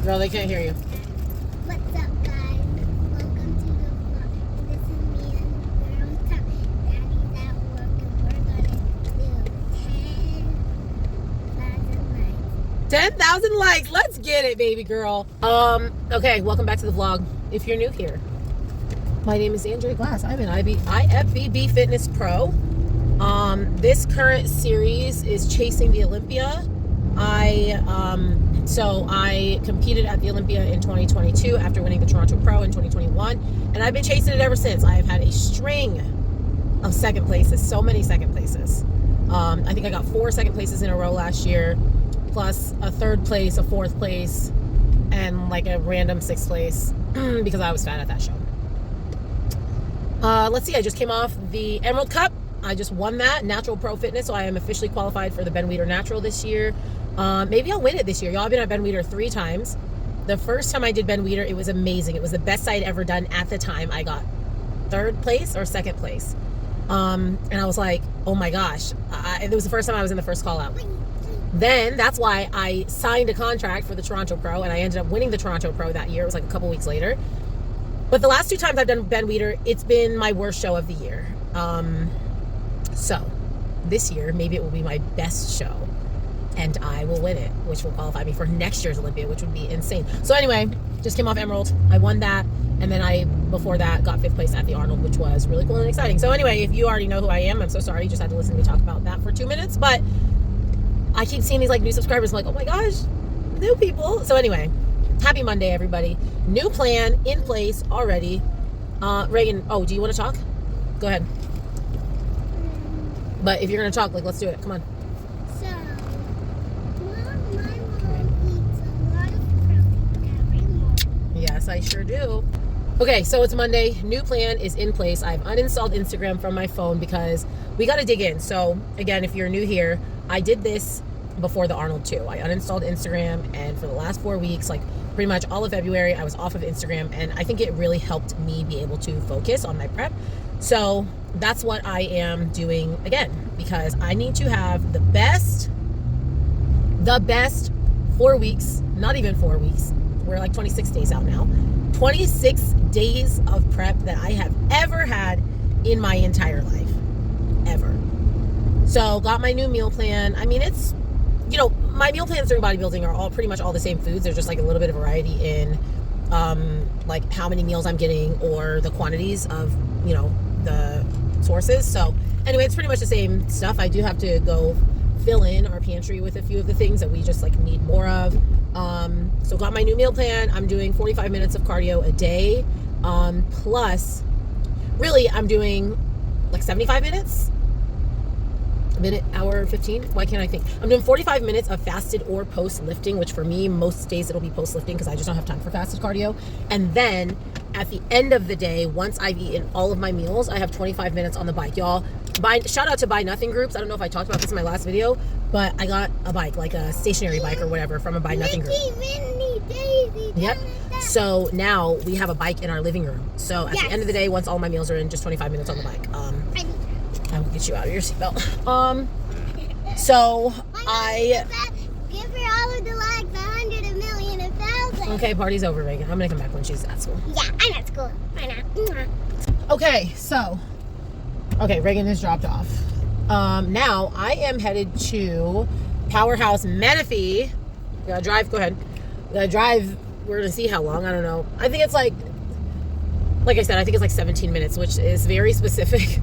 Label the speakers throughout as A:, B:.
A: Girl, they can't hear you.
B: What's up, guys? Welcome to the vlog. This is me and girls time. Daddy's at work and we're gonna do 10,000 likes.
A: 10,000 likes. Let's get it, baby girl. Okay, welcome back to the vlog. If you're new here, my name is Andrea Glass. I'm an IFBB Fitness Pro. This current series is chasing the Olympia. So I competed at the Olympia in 2022 after winning the Toronto Pro in 2021, and I've been chasing it ever since. I have had a string of second places, so many second places. I think I got 4 second places in a row last year, plus a 3rd place, a 4th place, and like a random 6th place because I was fat at that show. Let's see, I just came off the Emerald Cup. I just won that, Natural Pro Fitness, so I am officially qualified for the Ben Weider Natural this year. Maybe I'll win it this year. Y'all, I've been at Ben Weider 3 times. The first time I did Ben Weider, it was amazing. It was the best I'd ever done at the time. I got 3rd place or 2nd place. And I was like, oh my gosh. It was the first time I was in the first call out. Then that's why I signed a contract for the Toronto Pro, and I ended up winning the Toronto Pro that year. It was like a couple weeks later. But the last 2 times I've done Ben Weider, it's been my worst show of the year. So this year, maybe it will be my best show, and I will win it, which will qualify me for next year's Olympia, which would be insane. So anyway, just came off Emerald. I won that, and then before that, got 5th place at the Arnold, which was really cool and exciting. So anyway, if you already know who I am, I'm so sorry you just had to listen to me talk about that for 2 minutes, but I keep seeing these like new subscribers. I'm like, oh my gosh, new people. So anyway, happy Monday, everybody. New plan in place already. Reagan, do you want to talk? Go ahead. But if you're going to talk, like, let's do it. Come on.
B: So, my mom eats a lot of protein every morning.
A: Yes, I sure do. Okay, so it's Monday. New plan is in place. I've uninstalled Instagram from my phone because we got to dig in. So, again, if you're new here, I did this before the Arnold too. I uninstalled Instagram, and for the last 4 weeks, like pretty much all of February, I was off of Instagram, and I think it really helped me be able to focus on my prep. So that's what I am doing again, because I need to have the best 4 weeks, not even 4 weeks. We're like 26 days out now. 26 days of prep that I have ever had in my entire life, ever. So got my new meal plan. I mean, it's, my meal plans during bodybuilding are all pretty much all the same foods. There's just like a little bit of variety in like how many meals I'm getting or the quantities of, the sources. So anyway, it's pretty much the same stuff. I do have to go fill in our pantry with a few of the things that we just like need more of. So got my new meal plan. I'm doing 45 minutes of cardio a day. Plus really I'm doing like 75 minutes, hour 15. Why can't I think? I'm doing 45 minutes of fasted or post lifting, which for me, most days it'll be post lifting because I just don't have time for fasted cardio. And then at the end of the day, once I've eaten all of my meals, I have 25 minutes on the bike. Y'all, shout out to Buy Nothing groups. I don't know if I talked about this in my last video, but I got a bike, like a stationary bike or whatever, from a Buy Nothing group. Yep. So now we have a bike in our living room. So at the end of the day, once all my meals are in, just 25 minutes on the bike. I will get you out of your seatbelt. So
B: Give her all of the likes, 100, a million, 1,000.
A: Okay, party's over, Reagan. I'm gonna come back when she's at school.
B: Yeah, I'm at school. Right now.
A: Okay, Reagan is dropped off. Now I am headed to Powerhouse Menifee. Gotta drive, go ahead. Gotta drive, we're gonna see how long, I don't know. I think it's like I said, I think it's like 17 minutes, which is very specific.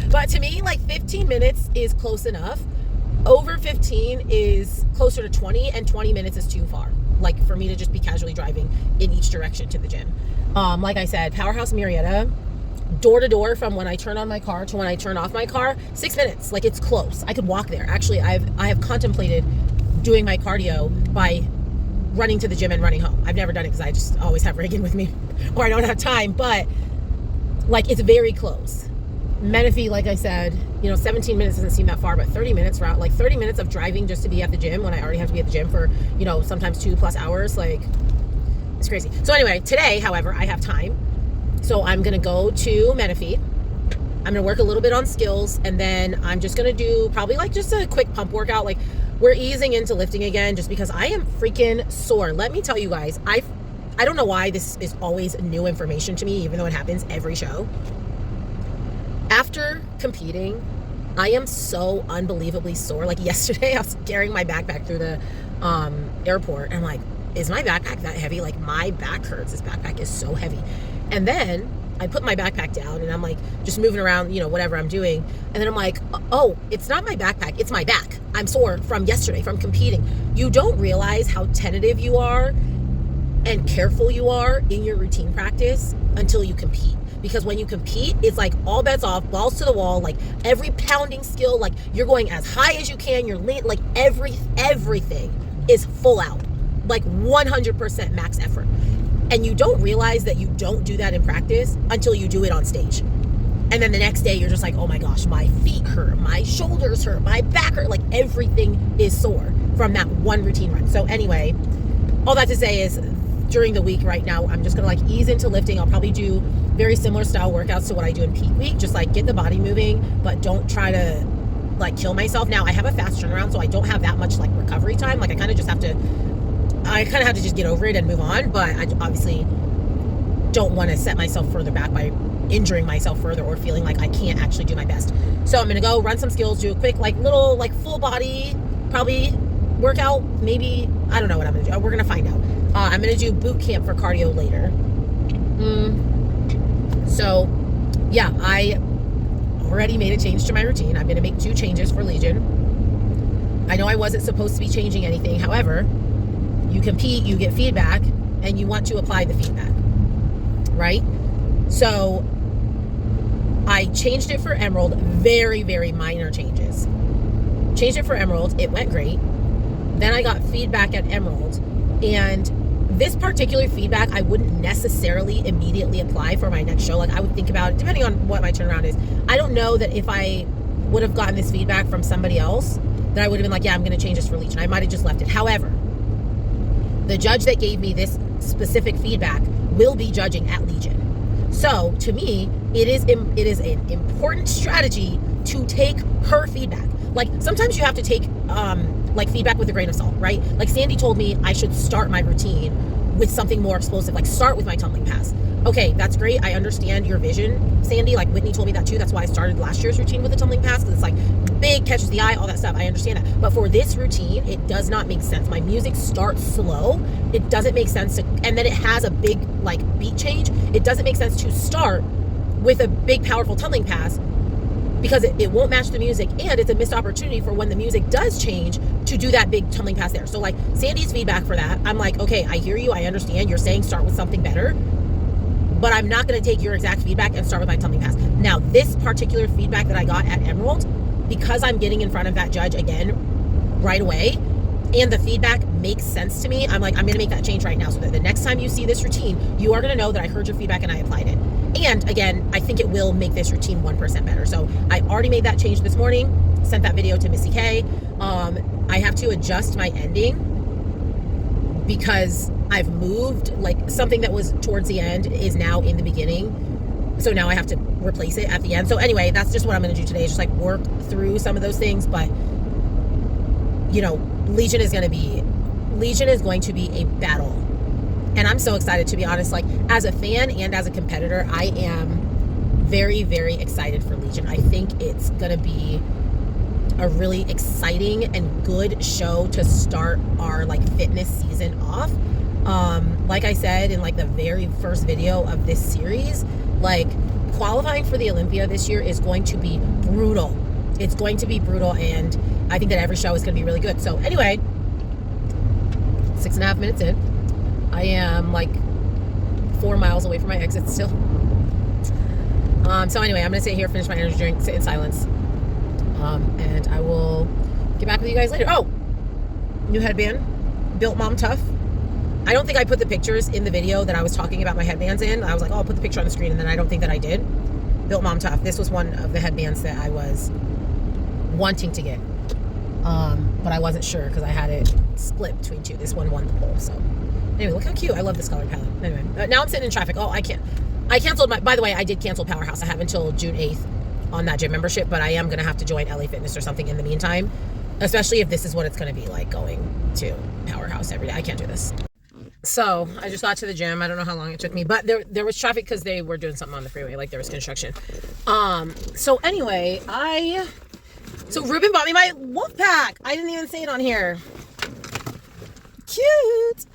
A: But to me, like 15 minutes is close enough. Over 15 is closer to 20, and 20 minutes is too far. Like for me to just be casually driving in each direction to the gym. Like I said, Powerhouse Marietta, door to door from when I turn on my car to when I turn off my car, 6 minutes. Like it's close. I could walk there. Actually, I have contemplated doing my cardio by running to the gym and running home. I've never done it because I just always have Reagan with me or I don't have time, but like it's very close. Menifee, like I said, 17 minutes doesn't seem that far, but 30 minutes route, like 30 minutes of driving just to be at the gym when I already have to be at the gym for, sometimes 2+ hours, like it's crazy. So anyway, today, however, I have time. So I'm going to go to Menifee. I'm going to work a little bit on skills, and then I'm just going to do probably like just a quick pump workout. Like we're easing into lifting again just because I am freaking sore. Let me tell you guys, I don't know why this is always new information to me, even though it happens every show. After competing, I am so unbelievably sore. Like yesterday, I was carrying my backpack through the airport, and I'm like, is my backpack that heavy? Like, my back hurts. This backpack is so heavy. And then I put my backpack down, and I'm like just moving around, you know, whatever I'm doing. And then I'm like, oh, it's not my backpack, it's my back. I'm sore from yesterday, from competing. You don't realize how tentative you are and careful you are in your routine practice until you compete. Because when you compete, it's like all bets off, balls to the wall, like every pounding skill, like you're going as high as you can, you're lean, like everything is full out, like 100% max effort. And you don't realize that you don't do that in practice until you do it on stage. And then the next day you're just like, oh my gosh, my feet hurt, my shoulders hurt, my back hurt, like everything is sore from that one routine run. So anyway, all that to say is during the week right now, I'm just gonna like ease into lifting. I'll probably do very similar style workouts to what I do in peak week, just like get the body moving, but don't try to like kill myself. Now I have a fast turnaround, so I don't have that much like recovery time. Like I kind of have to just get over it and move on, but I obviously don't want to set myself further back by injuring myself further or feeling like I can't actually do my best. So I'm going to go run some skills, do a quick like little like full body probably workout, maybe. I don't know what I'm going to do. We're going to find out. I'm going to do boot camp for cardio later. So yeah, I already made a change to my routine. I'm going to make 2 changes for Legion. I know I wasn't supposed to be changing anything. However, you compete, you get feedback, and you want to apply the feedback, right? So I changed it for Emerald, very, very minor changes. Changed it for Emerald, it went great. Then I got feedback at Emerald, and this particular feedback I wouldn't necessarily immediately apply for my next show. Like I would think about it, depending on what my turnaround is. I don't know that if I would have gotten this feedback from somebody else, that I would have been like, yeah, I'm going to change this for Legion. I might have just left it. However, the judge that gave me this specific feedback will be judging at Legion. So to me, it is an important strategy to take her feedback. Like sometimes you have to take like feedback with a grain of salt, right? Like Sandy told me I should start my routine with something more explosive, like start with my tumbling pass. Okay, that's great. I understand your vision, Sandy. Like Whitney told me that too. That's why I started last year's routine with the tumbling pass, because it's like big, catches the eye, all that stuff. I understand that. But for this routine, it does not make sense. My music starts slow. It doesn't make sense to, and then it has a big like beat change. It doesn't make sense to start with a big, powerful tumbling pass because it won't match the music, and it's a missed opportunity for when the music does change to do that big tumbling pass there. So like Sandy's feedback for that, I'm like, okay, I hear you. I understand. You're saying start with something better, but I'm not going to take your exact feedback and start with my tumbling pass. Now, this particular feedback that I got at Emerald, because I'm getting in front of that judge again right away, and the feedback makes sense to me, I'm like, I'm going to make that change right now so that the next time you see this routine, you are going to know that I heard your feedback and I applied it. And again, I think it will make this routine 1% better. So I already made that change this morning, sent that video to Missy K. I have to adjust my ending because I've moved, like something that was towards the end is now in the beginning. So now I have to replace it at the end. So anyway, that's just what I'm going to do today, is just like work through some of those things. But you know, Legion is going to be a battle. And I'm so excited, to be honest. Like as a fan and as a competitor, I am very, very excited for Legion. I think it's going to be a really exciting and good show to start our like fitness season off. Like I said in like the very first video of this series, like qualifying for the Olympia this year is going to be brutal. It's going to be brutal, and I think that every show is going to be really good. So anyway, 6.5 minutes in. I am like 4 miles away from my exit still. So anyway, I'm going to sit here, finish my energy drink, sit in silence. And I will get back with you guys later. Oh, new headband, Built Mom Tough. I don't think I put the pictures in the video that I was talking about my headbands in. I was like, oh, I'll put the picture on the screen, and then I don't think that I did. Built Mom Tough. This was one of the headbands that I was wanting to get. But I wasn't sure because I had it split between 2. This one won the poll. So anyway, look how cute. I love this color palette. Anyway, now I'm sitting in traffic. Oh, I canceled by the way, I did cancel Powerhouse. I have until June 8th on that gym membership, but I am going to have to join LA Fitness or something in the meantime. especially if this is what it's going to be like going to Powerhouse every day. I can't do this. So I just got to the gym. I don't know how long it took me, but there was traffic because they were doing something on the freeway, like there was construction. So anyway, so Ruben bought me my wolf pack. I didn't even say it on here. Cute.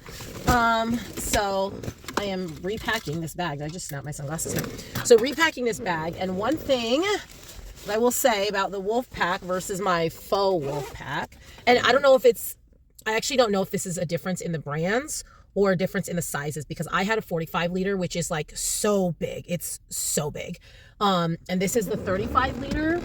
A: So I am repacking this bag. I just snapped my sunglasses now. So repacking this bag, and one thing that I will say about the wolf pack versus my faux wolf pack, and I don't know if I actually don't know if this is a difference in the brands or a difference in the sizes, because I had a 45 liter, which is like so big. It's so big. And this is the 35 liter.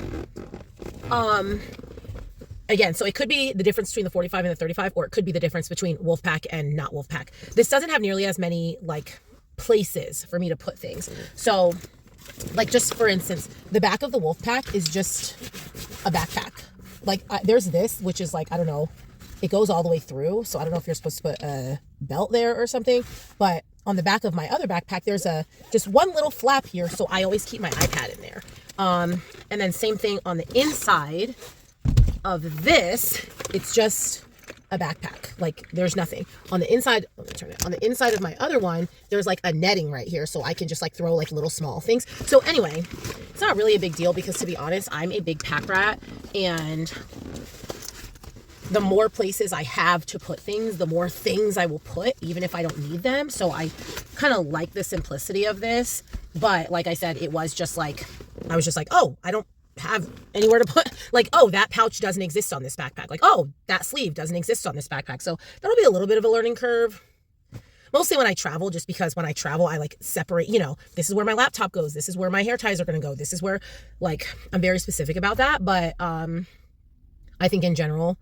A: Again, so it could be the difference between the 45 and the 35, or it could be the difference between wolf pack and not wolf pack. This doesn't have nearly as many like places for me to put things. So like, just for instance, the back of the wolf pack is just a backpack. Like there's this, which is like, I don't know, it goes all the way through. So I don't know if you're supposed to put a belt there or something, but on the back of my other backpack, there's just one little flap here. So I always keep my iPad in there. And then same thing on the inside of this, it's just a backpack. Like there's nothing on the inside. Let me turn it on the inside of my other one. There's like a netting right here. So I can just like throw like little small things. So anyway, it's not really a big deal, because to be honest, I'm a big pack rat, and the more places I have to put things, the more things I will put, even if I don't need them. So I kind of like the simplicity of this. But like I said, it was just like, I was just like, oh, I don't have anywhere to put, like, oh, that pouch doesn't exist on this backpack. Like, oh, that sleeve doesn't exist on this backpack. So that'll be a little bit of a learning curve. Mostly when I travel, just because when I travel, I like separate, this is where my laptop goes. This is where my hair ties are going to go. This is where, like, I'm very specific about that. But I think in general,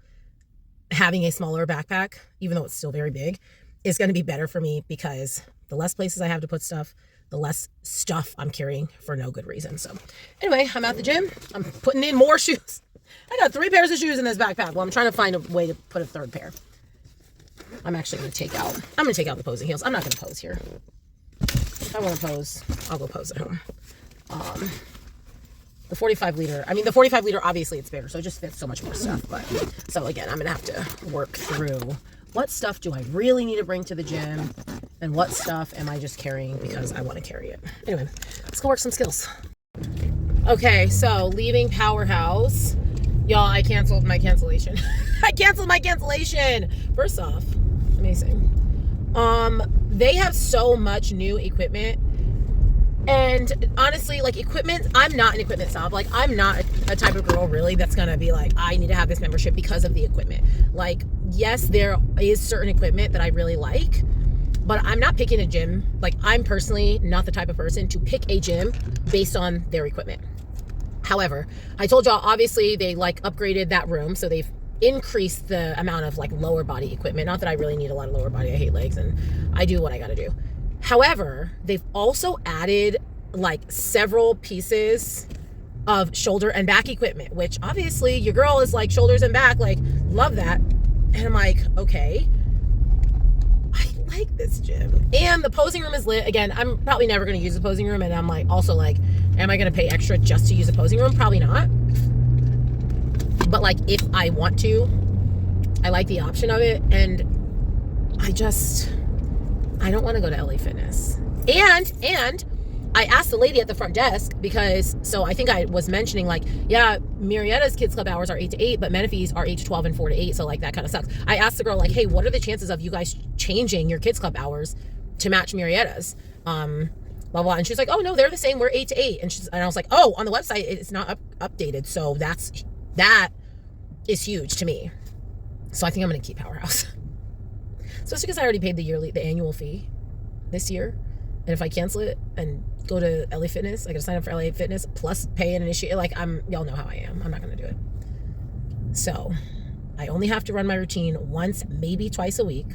A: having a smaller backpack, even though it's still very big, is going to be better for me, because the less places I have to put stuff, the less stuff I'm carrying for no good reason. So anyway, I'm at the gym. I'm putting in more shoes. I got 3 pairs of shoes in this backpack. Well, I'm trying to find a way to put a 3rd pair. I'm actually going to take out the posing heels. I'm not going to pose here. If I want to pose, I'll go pose at home. The 45 liter, obviously it's bigger, so it just fits so much more stuff. But so again, I'm going to have to work through what stuff do I really need to bring to the gym, and what stuff am I just carrying because I want to carry it. Anyway, let's go work some skills. Okay, so leaving Powerhouse. Y'all, I canceled my cancellation. I canceled my cancellation. First off, amazing. They have so much new equipment. And honestly, like equipment, I'm not an equipment snob. Like I'm not a type of girl really that's going to be like, I need to have this membership because of the equipment. Like, yes, there is certain equipment that I really like, but I'm not picking a gym. Like I'm personally not the type of person to pick a gym based on their equipment. However, I told y'all, obviously they like upgraded that room. So they've increased the amount of like lower body equipment. Not that I really need a lot of lower body. I hate legs and I do what I got to do. However, they've also added like several pieces of shoulder and back equipment, which obviously your girl is like shoulders and back, like love that. And I'm like, okay, I like this gym. And the posing room is lit. Again, I'm probably never going to use the posing room. And I'm like, also like, am I going to pay extra just to use the posing room? Probably not. But like, if I want to, I like the option of it. And I don't want to go to LA Fitness. And I asked the lady at the front desk because, so I think I was mentioning like, yeah, Murrieta's kids club hours are 8 to 8, but Menifee's are 8 to 12 and 4 to 8. So like that kind of sucks. I asked the girl like, hey, what are the chances of you guys changing your kids club hours to match Murrieta's? Blah, blah. And she's like, oh no, they're the same. We're 8 to 8. And I was like, oh, on the website, it's not updated. So that is huge to me. So I think I'm going to keep Powerhouse. Especially because I already paid the annual fee this year. And if I cancel it and go to LA Fitness, I got to sign up for LA Fitness plus pay and initiate. Like y'all know how I am. I'm not going to do it. So I only have to run my routine once, maybe twice a week.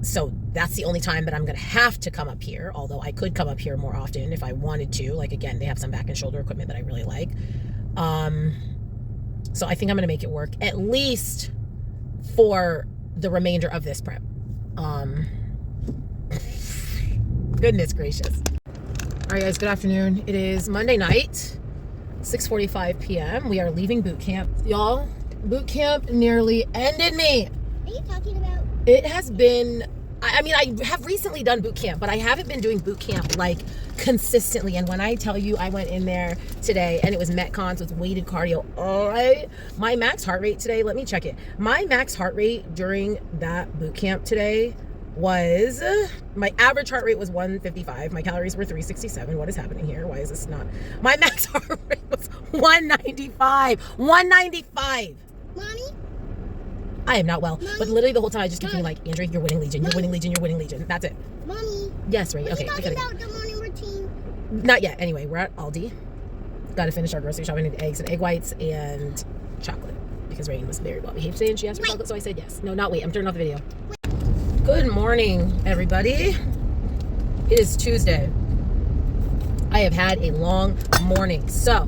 A: So that's the only time that I'm going to have to come up here. Although I could come up here more often if I wanted to. Like again, they have some back and shoulder equipment that I really like. So I think I'm going to make it work at least for the remainder of this prep. Goodness gracious. All right, guys, good afternoon. It is Monday night. 6:45 p.m. We are leaving boot camp. Y'all, boot camp nearly ended me.
B: Are you talking about?
A: It has been, I mean, I have recently done boot camp, but I haven't been doing boot camp like consistently. And when I tell you I went in there today and it was Metcons with weighted cardio, all right, my max heart rate today, let me check it. My max heart rate during that boot camp today was, my average heart rate was 155. My calories were 367. What is happening here? Why is this not? My max heart rate was 195. 195.
B: Mommy?
A: I am not well.
B: Mommy?
A: But literally the whole time I just keep feeling like, Andrea, you're winning Legion. You're winning Legion. You're winning Legion. That's it.
B: Mommy?
A: Yes, right.
B: Are
A: Okay.
B: you
A: I
B: talking
A: gotta go.
B: about the morning routine?
A: Not yet. Anyway, we're at Aldi. Got to finish our grocery shopping. I need eggs and egg whites and chocolate because Reagan was very well behaved today and she asked for chocolate, so I said yes. No, not wait. I'm turning off the video. Good morning, everybody. It is Tuesday. I have had a long morning. So,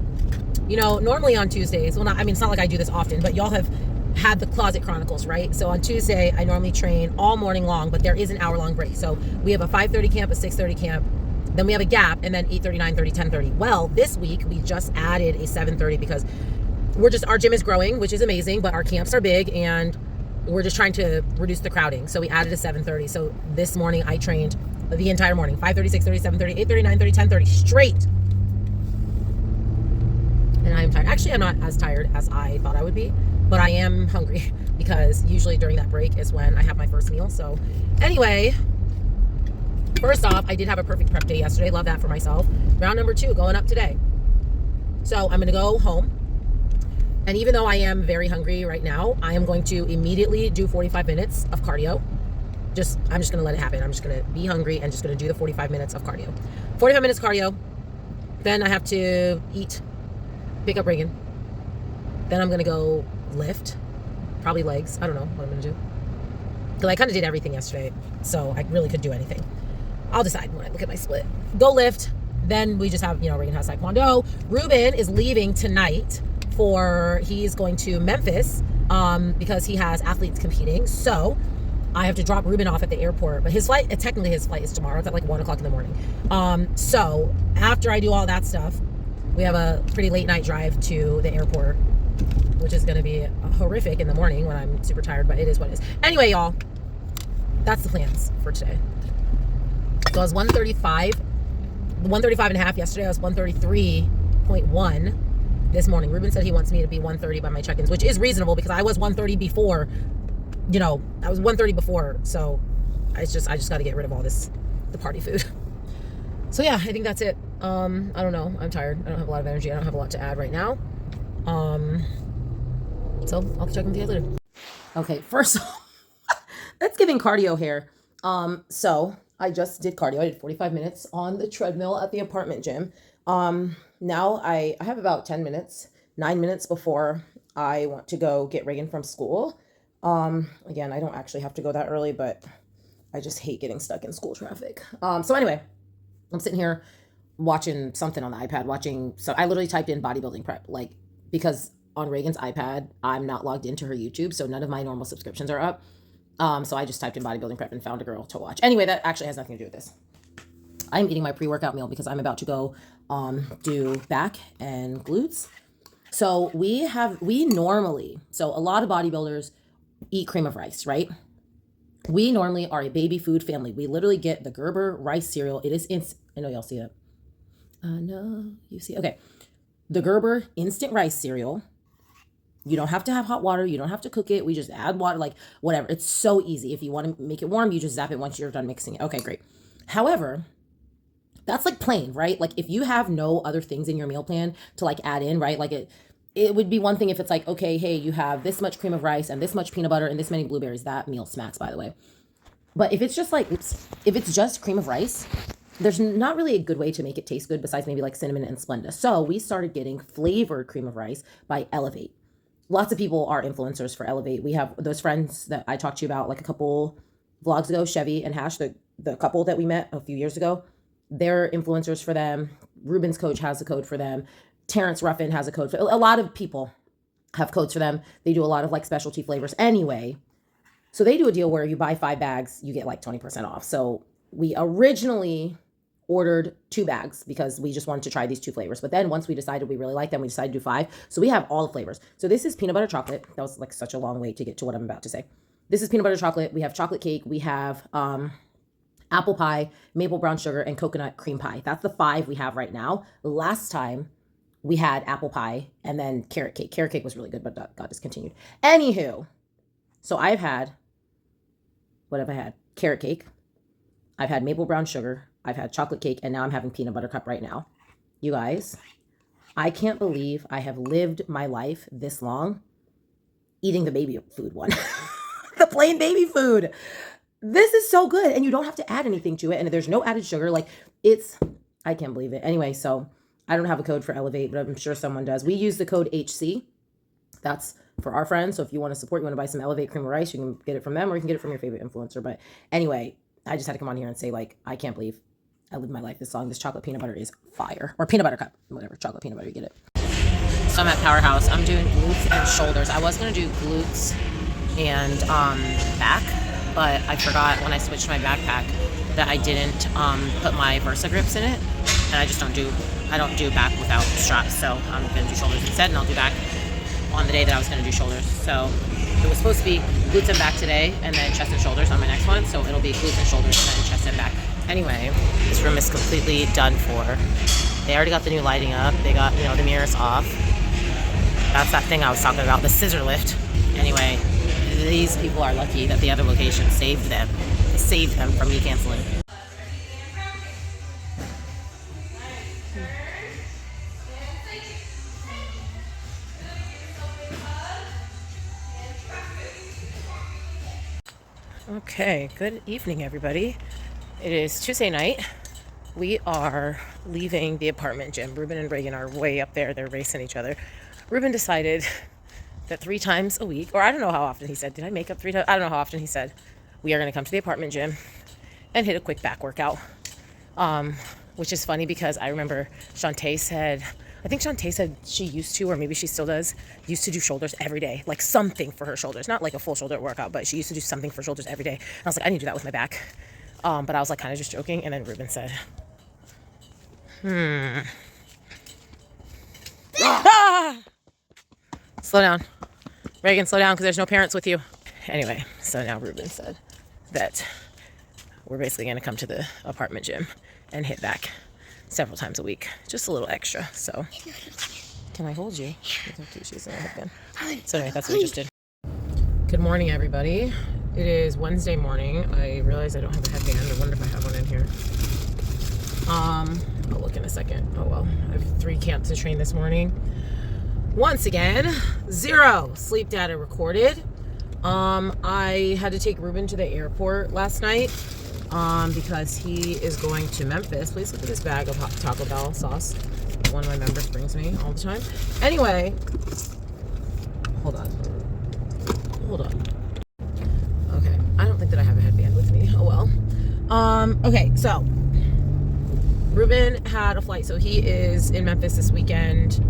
A: you know, normally on Tuesdays, well, not, I mean, it's not like I do this often, but y'all have had the Closet Chronicles, right? So on Tuesday, I normally train all morning long, but there is an hour-long break. So we have a 5:30 camp, a 6:30 camp, then we have a gap, and then 8:30, 9:30, 10:30. Well, this week, we just added a 7:30 because our gym is growing, which is amazing, but our camps are big, and we're just trying to reduce the crowding. So we added a 7:30. So this morning I trained the entire morning, 5:30, 6:30, 7:30, 8:30, 9:30, 10:30, straight. And I'm tired. Actually, I'm not as tired as I thought I would be, but I am hungry because usually during that break is when I have my first meal. So anyway, first off, I did have a perfect prep day yesterday. Love that for myself. Round number 2 going up today. So I'm going to go home. And even though I am very hungry right now, I am going to immediately do 45 minutes of cardio. I'm just going to let it happen. I'm just going to be hungry and just going to do the 45 minutes of cardio. 45 minutes cardio. Then I have to eat, pick up Reagan. Then I'm going to go lift, probably legs. I don't know what I'm going to do. Because I kind of did everything yesterday, so I really could do anything. I'll decide when I look at my split. Go lift. Then we just have, you know, Reagan has Taekwondo. Ruben is leaving tonight. He's going to Memphis because he has athletes competing. So I have to drop Ruben off at the airport. But technically his flight is tomorrow. It's at like 1 o'clock in the morning. So after I do all that stuff, we have a pretty late night drive to the airport, which is going to be horrific in the morning when I'm super tired, but it is what it is. Anyway, y'all, that's the plans for today. So I was 135 and a half yesterday. I was 133.1. This morning. Ruben said he wants me to be 130 by my check-ins, which is reasonable because I was 130 before, you know, I was 130 before. So I just got to get rid of all the party food. So yeah, I think that's it. I don't know. I'm tired. I don't have a lot of energy. I don't have a lot to add right now. So I'll check with you guys later. Okay. First off, let's get in cardio here. So I just did cardio. I did 45 minutes on the treadmill at the apartment gym. Now I have about 9 minutes before I want to go get Reagan from school. Again, I don't actually have to go that early, but I just hate getting stuck in school traffic. So anyway, I'm sitting here watching something on the iPad, so I literally typed in bodybuilding prep, like, because on Reagan's iPad, I'm not logged into her YouTube, so none of my normal subscriptions are up. So I just typed in bodybuilding prep and found a girl to watch. Anyway, that actually has nothing to do with this. I'm eating my pre-workout meal because I'm about to go do back and glutes. So so a lot of bodybuilders eat cream of rice, right? We normally are a baby food family. We literally get the Gerber rice cereal. It is I know y'all see it. I know you see it. Okay. The Gerber instant rice cereal. You don't have to have hot water. You don't have to cook it. We just add water, like whatever. It's so easy. If you want to make it warm, you just zap it once you're done mixing it. Okay, great. However, that's like plain, right? Like if you have no other things in your meal plan to like add in, right? Like it would be one thing if it's like, okay, hey, you have this much cream of rice and this much peanut butter and this many blueberries. That meal smacks, by the way. But if it's just like, if it's just cream of rice, there's not really a good way to make it taste good besides maybe like cinnamon and Splenda. So we started getting flavored cream of rice by Elevate. Lots of people are influencers for Elevate. We have those friends that I talked to you about like a couple vlogs ago, Chevy and Hash, the couple that we met a few years ago. They're influencers for them. Ruben's coach has a code for them. Terrence Ruffin has a code for a lot of people have codes for them. They do a lot of like specialty flavors anyway. So they do a deal where you buy 5 bags, you get like 20% off. So we originally ordered 2 bags because we just wanted to try these 2 flavors. But then once we decided we really liked them, we decided to do 5. So we have all the flavors. So this is peanut butter chocolate. That was like such a long way to get to what I'm about to say. This is peanut butter chocolate. We have chocolate cake. We have apple pie, maple brown sugar, and coconut cream pie. That's the 5 we have right now. Last time we had apple pie and then carrot cake. Carrot cake was really good, but that got discontinued. Anywho, so I've had, what have I had? Carrot cake. I've had maple brown sugar. I've had chocolate cake, and now I'm having peanut butter cup right now. You guys, I can't believe I have lived my life this long eating the baby food one. The plain baby food. This is so good, and you don't have to add anything to it, and there's no added sugar. Like, I can't believe it. Anyway, so I don't have a code for Elevate, but I'm sure someone does. We use the code HC. That's for our friends. So if you want to support, you want to buy some Elevate cream of rice, you can get it from them, or you can get it from your favorite influencer. But anyway, I just had to come on here and say, like, I can't believe I lived my life this long. This chocolate peanut butter is fire. Or peanut butter cup. Whatever. Chocolate peanut butter. You get it. So I'm at Powerhouse. I'm doing glutes and shoulders. I was going to do glutes and back, but I forgot when I switched my backpack that I didn't put my Versa grips in it. And I don't do back without straps. So I'm going to do shoulders instead, and I'll do back on the day that I was going to do shoulders. So it was supposed to be glutes and back today, and then chest and shoulders on my next one. So it'll be glutes and shoulders and then chest and back. Anyway, this room is completely done for. They already got the new lighting up. They got, the mirrors off. That's that thing I was talking about, the scissor lift. Anyway, these people are lucky that the other location saved them. It saved them from me canceling. Okay, good evening, everybody. It is Tuesday night. We are leaving the apartment gym. Ruben and Reagan are way up there. They're racing each other. Ruben decided that 3 times a week, or I don't know how often he said, did I make up 3 times? I don't know how often he said, we are going to come to the apartment gym and hit a quick back workout. Which is funny because I remember Shantae said she used to, or maybe she still does, used to do shoulders every day, like something for her shoulders, not like a full shoulder workout, but she used to do something for shoulders every day. And I was like, I need to do that with my back. But I was like kind of just joking. And then Ruben said, Ah! Slow down. Reagan, slow down because there's no parents with you. Anyway, so now Ruben said that we're basically going to come to the apartment gym and hit back several times a week. Just a little extra. So, can I hold you? So anyway, that's what we just did. Good morning, everybody. It is Wednesday morning. I realize I don't have a headband. I wonder if I have one in here. I'll look in a second. Oh well. I have 3 camps to train this morning. Once again, 0 sleep data recorded. I had to take Ruben to the airport last night because he is going to Memphis. Please look at this bag of hot Taco Bell sauce that one of my members brings me all the time. Anyway, hold on. Okay, I don't think that I have a headband with me. Oh well. Okay, so Ruben had a flight, so he is in Memphis this weekend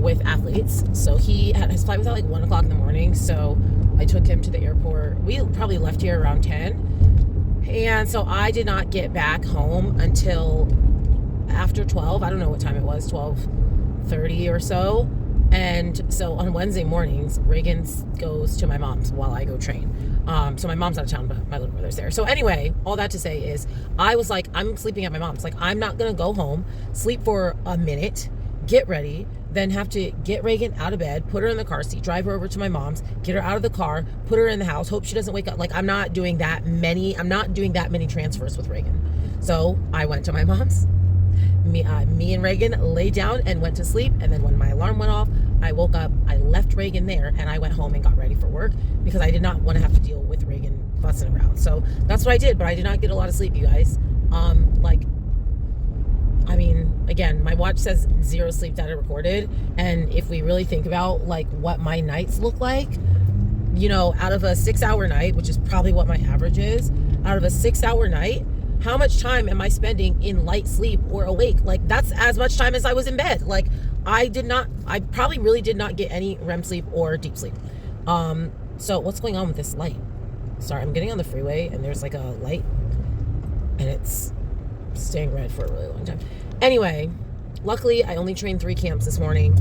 A: with athletes. So his flight was at like 1 o'clock in the morning. So I took him to the airport. We probably left here around 10. And so I did not get back home until after 12. I don't know what time it was, 12:30 or so. And so on Wednesday mornings, Reagan goes to my mom's while I go train. So my mom's out of town, but my little brother's there. So anyway, all that to say is I was like, I'm sleeping at my mom's. Like, I'm not going to go home, sleep for a minute, get ready, then have to get Reagan out of bed, put her in the car seat, drive her over to my mom's, get her out of the car, put her in the house, hope she doesn't wake up. Like, I'm not doing that many transfers with Reagan. So I went to my mom's. Me and Reagan laid down and went to sleep. And then when my alarm went off, I woke up, I left Reagan there, and I went home and got ready for work because I did not want to have to deal with Reagan fussing around. So that's what I did, but I did not get a lot of sleep, you guys. Again, my watch says 0 sleep data recorded. And if we really think about like what my nights look like, out of a 6-hour night, which is probably what my average is, out of a 6-hour night, how much time am I spending in light sleep or awake? Like, that's as much time as I was in bed. Like, I probably really did not get any REM sleep or deep sleep. So what's going on with this light? Sorry, I'm getting on the freeway and there's like a light and it's staying red for a really long time. Anyway, luckily I only trained 3 camps this morning,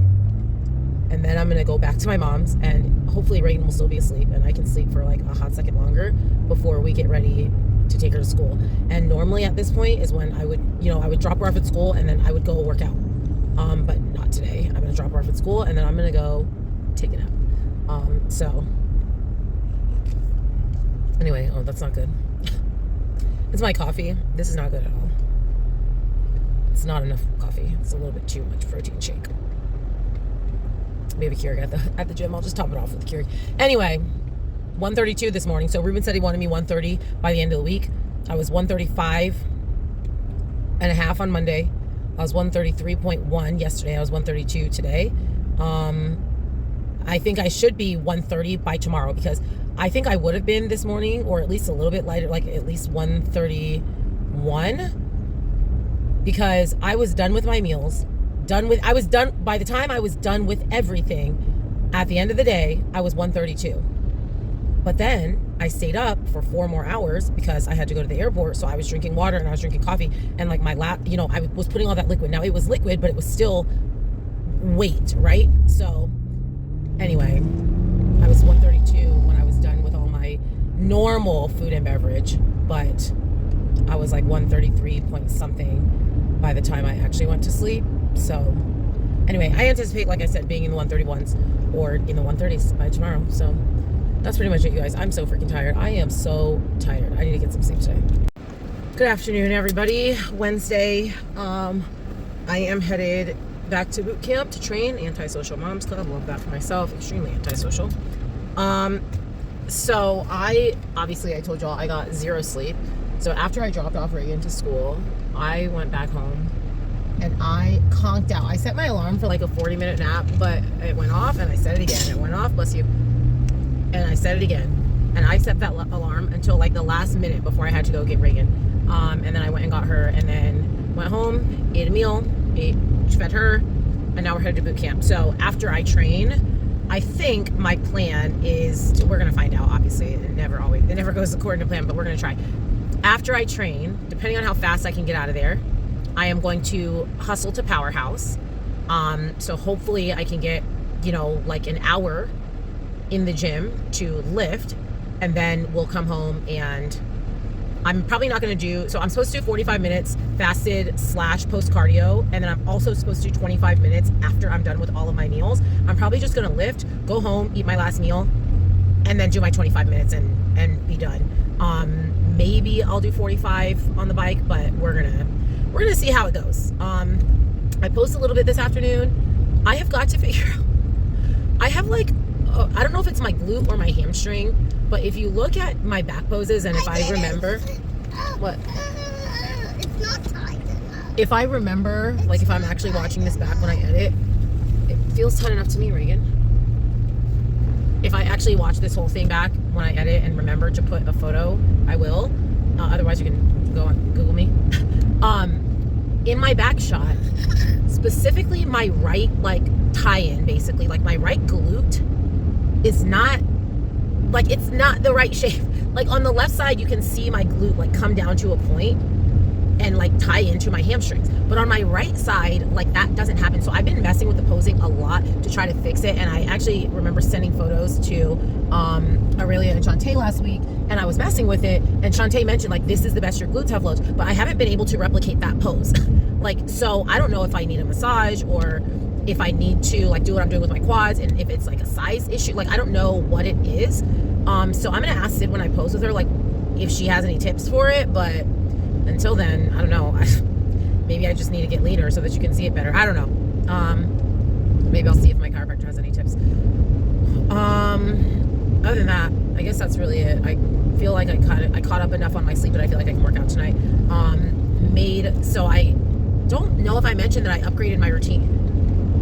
A: and then I'm gonna go back to my mom's, and hopefully Reagan will still be asleep and I can sleep for like a hot second longer before we get ready to take her to school. And normally at this point is when I would, I would drop her off at school and then I would go work out. But not today. I'm gonna drop her off at school and then I'm gonna go take a nap. So anyway, oh, that's not good. It's my coffee. This is not good at all. It's not enough coffee. It's a little bit too much protein shake. We have a Keurig at the gym. I'll just top it off with the Keurig. Anyway, 132 this morning. So Ruben said he wanted me 130 by the end of the week. I was 135.5 on Monday. I was 133.1 yesterday. I was 132 today. I think I should be 130 by tomorrow, because I think I would have been this morning, or at least a little bit lighter, like at least 131, because I was done with my meals. By the time I was done with everything at the end of the day, I was 132. But then I stayed up for 4 more hours because I had to go to the airport. So I was drinking water and I was drinking coffee, and like my lap, I was putting all that liquid. Now it was liquid, but it was still weight, right? So anyway, I was 132 when I was done with all my normal food and beverage, but I was like 133 point something by the time I actually went to sleep. So anyway, I anticipate, like I said, being in the 131s or in the 130s by tomorrow. So that's pretty much it, you guys. I'm so freaking tired. I am so tired. I need to get some sleep today. Good afternoon, everybody. Wednesday. I am headed back to boot camp to train. Antisocial Moms Club. Love that for myself. Extremely antisocial. So I told y'all I got 0 sleep. So after I dropped off Reagan to school, I went back home and I conked out. I set my alarm for like a 40-minute nap, but it went off and I set it again. It went off, bless you. And I set it again. And I set that alarm until like the last minute before I had to go get Reagan. And then I went and got her, and then went home, ate a meal, fed her, and now we're headed to boot camp. So after I train, I think my plan is we're gonna find out. Obviously, it never goes according to plan, but we're gonna try. After I train, depending on how fast I can get out of there, I am going to hustle to Powerhouse. So hopefully I can get, like an hour in the gym to lift, and then we'll come home, and I'm probably not going to do, so I'm supposed to do 45 minutes fasted / post cardio, and then I'm also supposed to do 25 minutes after I'm done with all of my meals. I'm probably just going to lift, go home, eat my last meal, and then do my 25 minutes and be done. Maybe I'll do 45 on the bike, but we're gonna see how it goes. I posted a little bit this afternoon. I have got to figure out, I have like, I don't know if it's my glute or my hamstring, but if you look at my back poses, and if I remember, what?
B: It's not tight enough.
A: If I remember, like if I'm actually watching this back when I edit, it feels tight enough to me, Reagan. If I actually watch this whole thing back when I edit and remember to put a photo, I will. Otherwise, you can go on Google me. In my back shot, specifically my right tie-in, basically, like my right glute is not, it's not the right shape. Like on the left side, you can see my glute come down to a point and tie into my hamstrings. But on my right side, that doesn't happen. So I've been messing with the posing a lot to try to fix it. And I actually remember sending photos to Aurelia and Shantae last week, and I was messing with it. And Shantae mentioned this is the best your glutes have looked, but I haven't been able to replicate that pose. So I don't know if I need a massage or if I need to do what I'm doing with my quads, and if it's a size issue. I don't know what it is. So I'm gonna ask Sid when I pose with her, if she has any tips for it. But until then, I don't know. Maybe I just need to get leaner so that you can see it better. I don't know. Maybe I'll see if my chiropractor has any tips. Other than that, I guess that's really it. I feel like I caught up enough on my sleep, but I feel like I can work out tonight. So I don't know if I mentioned that I upgraded my routine.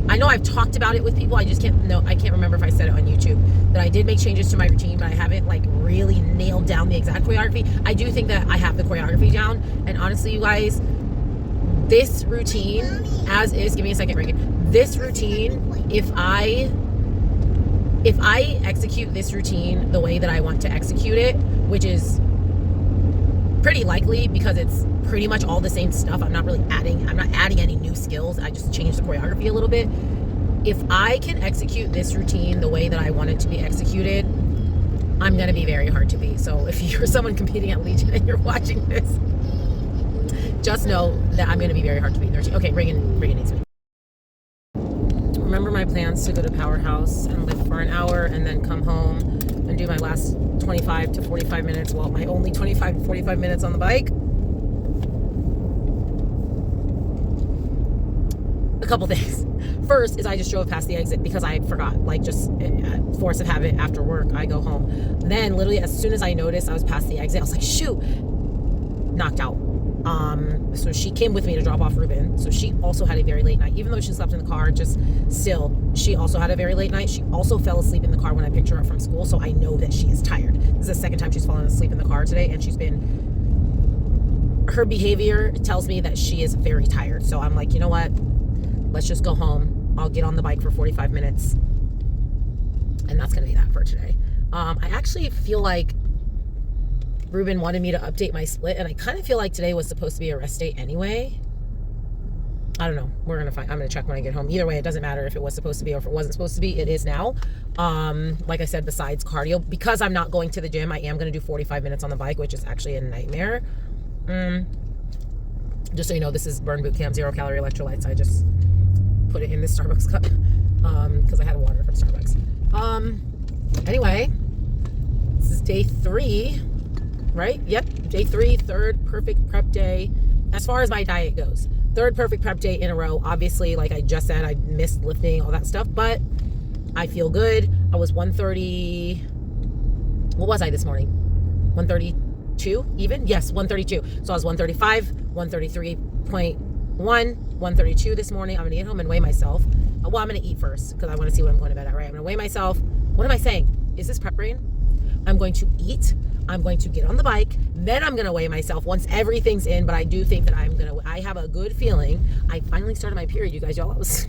A: I know I've talked about it with people. I can't remember if I said it on YouTube, that I did make changes to my routine, but I haven't really nailed down the exact choreography. I do think that I have the choreography down, and honestly, you guys, this routine as is, give me a second, Reagan. This routine, if I execute this routine the way that I want to execute it, which is pretty pretty likely because it's pretty much all the same stuff. I'm not adding any new skills. I just changed the choreography a little bit. If I can execute this routine the way that I want it to be executed, I'm going to be very hard to beat. So if you're someone competing at Legion and you're watching this, just know that I'm going to be very hard to beat. Okay, Reagan needs me. Remember my plans to go to Powerhouse and live for an hour and then come home and do my last 25 to 45 minutes, well, my only 25 to 45 minutes on the bike. A couple things. First is I just drove past the exit because I forgot, like just force of habit after work, I go home. Then literally as soon as I noticed I was past the exit, I was like, shoot, knocked out. So she came with me to drop off Ruben. So she also had a very late night, even though she slept in the car, just still, she also had a very late night. She also fell asleep in the car when I picked her up from school. So I know that she is tired. This is the second time she's fallen asleep in the car today. And her behavior tells me that she is very tired. So I'm like, you know what? Let's just go home. I'll get on the bike for 45 minutes. And that's going to be that for today. I actually feel like Ruben wanted me to update my split, and I kind of feel like today was supposed to be a rest day anyway. I don't know. I'm going to check when I get home. Either way, it doesn't matter if it was supposed to be or if it wasn't supposed to be. It is now. Like I said, besides cardio, because I'm not going to the gym, I am going to do 45 minutes on the bike, which is actually a nightmare. Just so you know, this is Burn Boot Camp 0 calorie electrolytes. I just put it in this Starbucks cup because I had water from Starbucks. Anyway, this is day 3. Right? Yep. Day 3, third perfect prep day. As far as my diet goes, third perfect prep day in a row. Obviously, like I just said, I missed lifting, all that stuff, but I feel good. I was 130. What was I this morning? 132 even? Yes, 132. So I was 135, 133.1, 132 this morning. I'm going to get home and weigh myself. Well, I'm going to eat first because I want to see what I'm going to bed at, right? I'm going to weigh myself. What am I saying? Is this prep brain? I'm going to eat. I'm going to get on the bike, then I'm going to weigh myself once everything's in, but I do think that I have a good feeling. I finally started my period, you guys. Y'all, I was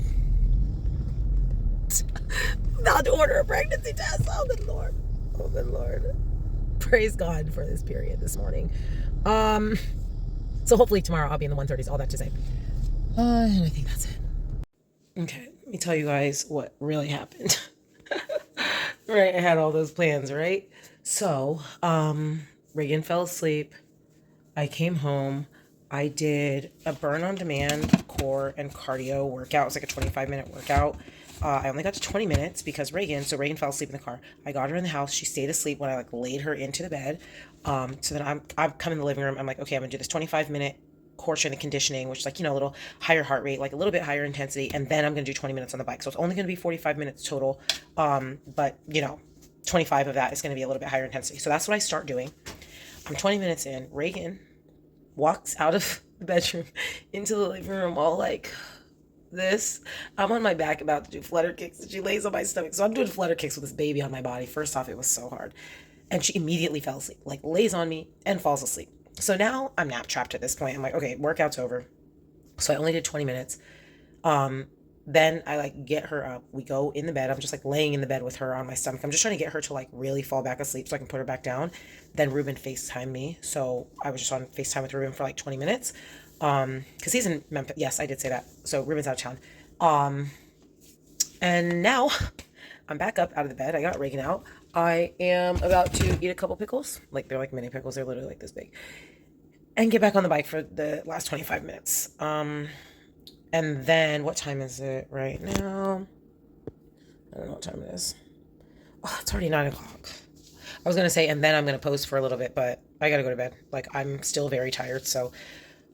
A: about to order a pregnancy test. Oh, good Lord. Oh, good Lord. Praise God for this period this morning. So hopefully tomorrow I'll be in the 130s, all that to say. And I think that's it. Okay, let me tell you guys what really happened. Right, I had all those plans, right? So, Reagan fell asleep. I came home. I did a burn on demand core and cardio workout. It was like a 25-minute workout. I only got to 20 minutes because Reagan fell asleep in the car. I got her in the house. She stayed asleep when I laid her into the bed. So then I'm come in the living room. I'm like, okay, I'm gonna do this 25-minute core strength and conditioning, which is like, a little higher heart rate, like a little bit higher intensity. And then I'm gonna do 20 minutes on the bike. So it's only gonna be 45 minutes total. But 25 of that is going to be a little bit higher intensity. So that's what I start doing. I'm 20 minutes in. Reagan walks out of the bedroom into the living room all like this. I'm on my back about to do flutter kicks, and she lays on my stomach. So I'm doing flutter kicks with this baby on my body. First off, it was so hard. And she immediately fell asleep, like lays on me and falls asleep. So now I'm nap trapped at this point. I'm like, okay, workout's over. So I only did 20 minutes. Then I get her up. We go in the bed. I'm just laying in the bed with her on my stomach. I'm just trying to get her to really fall back asleep so I can put her back down. Then Ruben FaceTimed me. So I was just on FaceTime with Ruben for 20 minutes. Cause he's in Memphis. Yes, I did say that. So Ruben's out of town. And now I'm back up out of the bed. I got Reagan out. I am about to eat a couple pickles. They're like mini pickles. They're literally this big. And get back on the bike for the last 25 minutes. And then, what time is it right now? I don't know what time it is. Oh, it's already 9 o'clock. I was going to say, and then I'm going to pose for a little bit, but I got to go to bed. I'm still very tired, so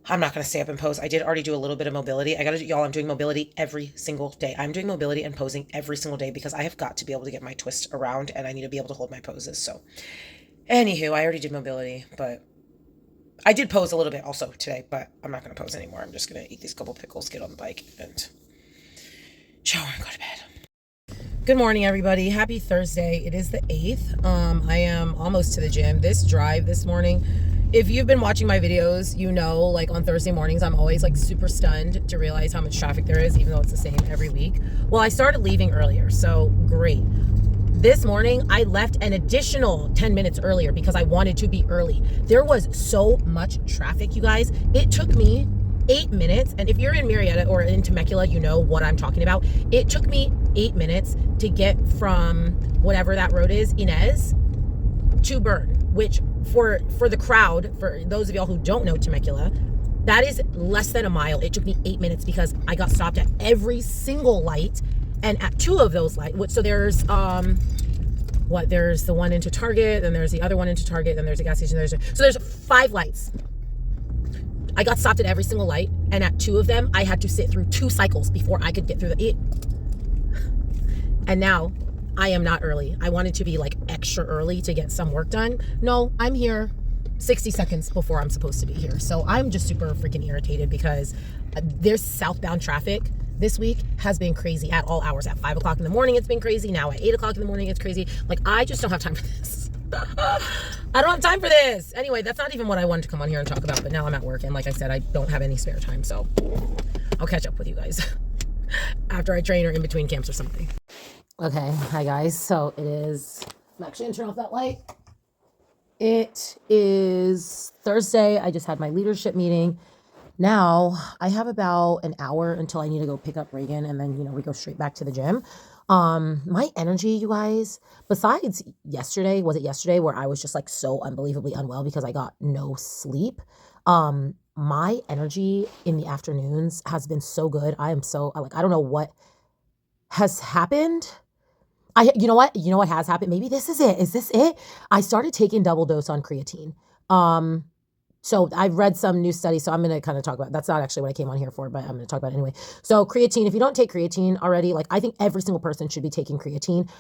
A: I'm not going to stay up and pose. I did already do a little bit of mobility. Y'all, I'm doing mobility every single day. I'm doing mobility and posing every single day because I have got to be able to get my twist around, and I need to be able to hold my poses. So, anywho, I already did mobility, but I did pose a little bit also today, but I'm not going to pose anymore. I'm just going to eat these couple pickles, get on the bike, and shower and go to bed. Good morning, everybody. Happy Thursday. It is the 8th. I am almost to the gym. This drive this morning, if you've been watching my videos, on Thursday mornings, I'm always super stunned to realize how much traffic there is, even though it's the same every week. Well, I started leaving earlier, so great. This morning, I left an additional 10 minutes earlier because I wanted to be early. There was so much traffic, you guys. It took me 8 minutes. And if you're in Marietta or in Temecula, you know what I'm talking about. It took me 8 minutes to get from whatever that road is, Inez, to Bern, which for the crowd, for those of y'all who don't know Temecula, that is less than a mile. It took me 8 minutes because I got stopped at every single light. And at 2 of those lights, so there's there's the one into Target, then there's the other one into Target, then there's a gas station, so there's 5 lights. I got stopped at every single light, and at 2 of them, I had to sit through 2 cycles before I could get through and now I am not early. I wanted to be like extra early to get some work done. No, I'm here 60 seconds before I'm supposed to be here. So I'm just super freaking irritated because there's southbound traffic this week has been crazy at all hours. At 5 o'clock in the morning, it's been crazy. Now at 8 o'clock in the morning, it's crazy. Like, I just don't have time for this. I don't have time for this. Anyway, that's not even what I wanted to come on here and talk about, but now I'm at work. And like I said, I don't have any spare time. So I'll catch up with you guys after I train or in between camps or something. Okay. Hi guys. So it is, I'm actually gonna turn off that light. It is Thursday. I just had my leadership meeting. Now I have about an hour until I need to go pick up Reagan, and then, we go straight back to the gym. My energy, you guys, besides yesterday, was it yesterday where I was just like so unbelievably unwell because I got no sleep? My energy in the afternoons has been so good. I don't know what has happened. You know what has happened? Maybe this is it. Is this it? I started taking double dose on creatine. So I've read some new studies, so I'm going to kind of talk about, that's not actually what I came on here for, but I'm going to talk about it anyway. So creatine, if you don't take creatine already, like I think every single person should be taking creatine,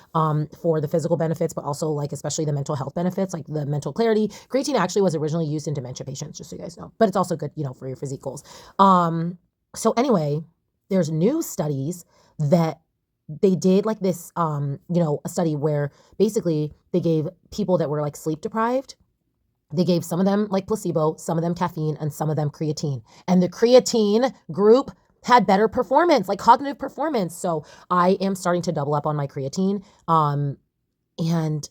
A: for the physical benefits, but also like, especially the mental health benefits, like the mental clarity. Creatine actually was originally used in dementia patients, just so you guys know, but it's also good, for your physique goals. So anyway, there's new studies that they did like this, a study where basically they gave people that were like sleep deprived. They gave some of them like placebo, some of them caffeine, and some of them creatine. And the creatine group had better performance, like cognitive performance. So I am starting to double up on my creatine. And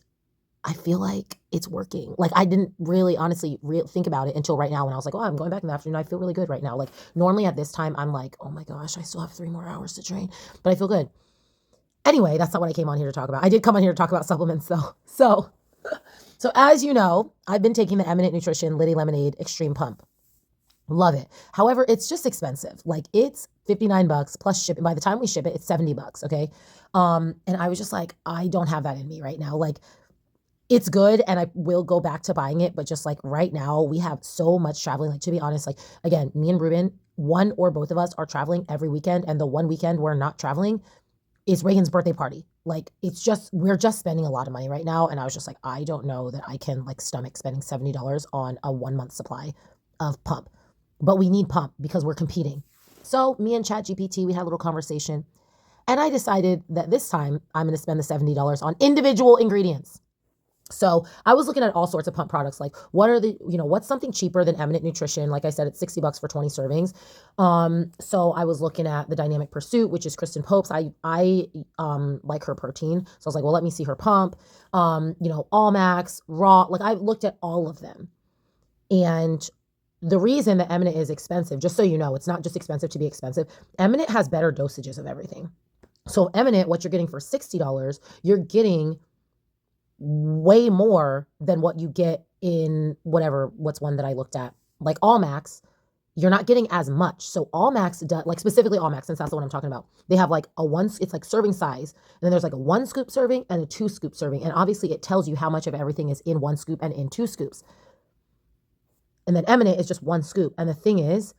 A: I feel like it's working. Like I didn't really honestly think about it until right now when I was like, oh, I'm going back in the afternoon. I feel really good right now. Like normally at this time, I'm like, oh my gosh, I still have 3 more hours to train, but I feel good. Anyway, that's not what I came on here to talk about. I did come on here to talk about supplements though. So as you know, I've been taking the Eminent Nutrition Liddy Lemonade Extreme Pump. Love it. However, it's just expensive. Like it's $59 plus shipping. By the time we ship it, it's $70. Okay. And I was just like, I don't have that in me right now. Like it's good. And I will go back to buying it. But just like right now we have so much traveling. Like to be honest, like again, me and Ruben, one or both of us are traveling every weekend. And the one weekend we're not traveling is Reagan's birthday party. Like we're just spending a lot of money right now. And I was just like, I don't know that I can like stomach spending $70 on a 1-month supply of pump, but we need pump because we're competing. So me and ChatGPT, we had a little conversation and I decided that this time I'm going to spend the $70 on individual ingredients. So I was looking at all sorts of pump products. Like what are what's something cheaper than Eminent Nutrition? Like I said, it's $60 for 20 servings. So I was looking at the Dynamic Pursuit, which is Kristen Pope's. I like her protein. So I was like, well, let me see her pump. All Max, Raw. Like I looked at all of them. And the reason that Eminent is expensive, just so you know, it's not just expensive to be expensive. Eminent has better dosages of everything. So Eminent, what you're getting for $60, you're getting way more than what you get in what's one that I looked at, like All Max. You're not getting as much. So All Max does, like specifically All Max, since that's the one I'm talking about. They have like it's like serving size. And then there's like a 1 scoop serving and a 2 scoop serving. And obviously it tells you how much of everything is in 1 scoop and in 2 scoops. And then Eminent is just 1 scoop. And the thing is,